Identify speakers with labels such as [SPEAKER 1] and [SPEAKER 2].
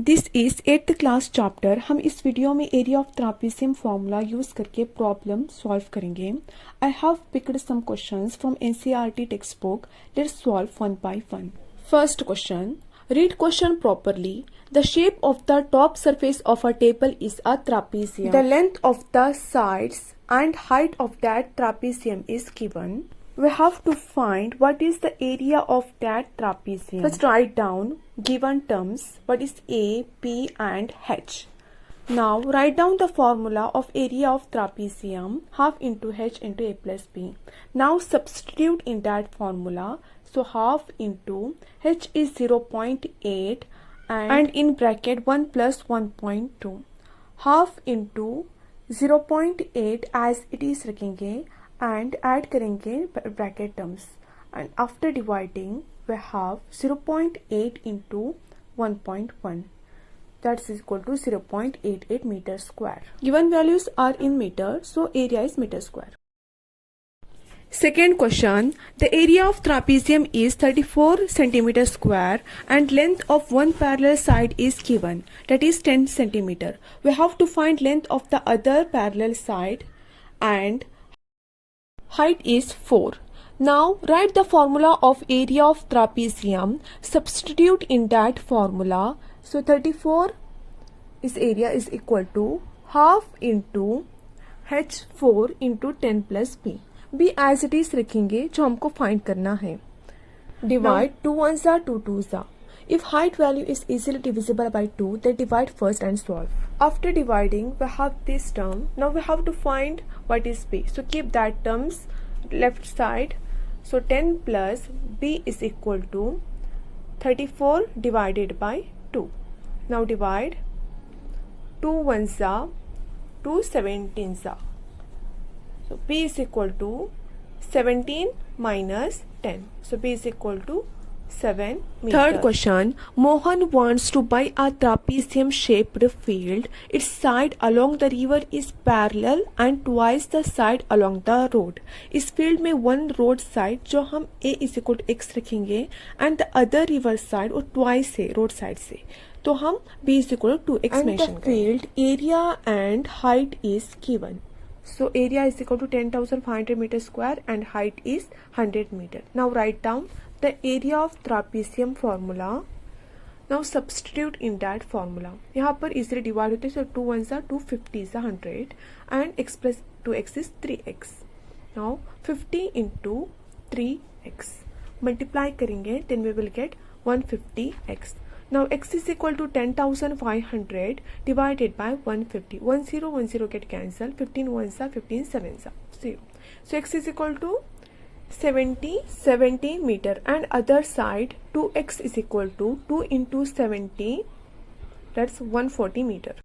[SPEAKER 1] This is 8th class chapter. हम इस video में area of trapezium formula use करके प्रॉब्लम सॉल्व करेंगे। I have picked some questions from NCERT textbook. Let's solve one by one. First question, read question properly. The shape of the top surface of a table is a trapezium. The length of the sides and height of that trapezium is given. We have to find what is the area of that trapezium. First write down given terms. What is A, P and H. Now write down the formula of area of trapezium, half into H into A plus B. Now substitute in that formula. So half into H is 0.8 and in bracket 1 plus 1.2. Half into 0.8 as it is रखेंगे and add करेंगे bracket terms. And after dividing we have 0.8 into 1.1. That's equal to 0.88 meter square. Given values are in meter, so area is meter square. Second question, the area of trapezium is 34 centimeter square and length of one parallel side is given, that is 10 centimeter. We have to find length of the other parallel side and height is 4. Now write the formula of area of trapezium, substitute in that formula. So 34 is area is equal to half into H4 into 10 plus B. B as it is रखेंगे जो हमको find करना है. Divide 2 ones are 2 twos are. If height value is easily divisible by 2, then divide first and solve. After dividing, we have this term. Now we have to find what is B. So keep that terms left side. So 10 plus B is equal to 34 divided by 2. Now divide 2 ones are 2 17s are. So B is equal to 17 minus 10. So B is equal to 7 meter. Third question, Mohan wants to buy a trapezium shaped field. Its side along the river is parallel and twice the side along the road. इस field में one road side जो हम A is equal to x रखेंगे and the other river side और twice से road side से तो हम B is equal to 2x mention करेंगे. And the field area and height is given. So area is equal to 10,500 meter square and height is 100 meter. Now write down the area of trapezium formula. Now substitute in that formula. यहाँ पर easily divide होते हैं. So 2 ones are 2, 50 is 100 and x plus 2x is 3x. Now 50 into 3x. Multiply करेंगे then we will get 150x. Now x is equal to 10,500 divided by 150. 10 get cancelled. 15 ones are 15 sevens are 0. So x is equal to 70 meter and other side 2x is equal to 2 into 70, that's 140 meter.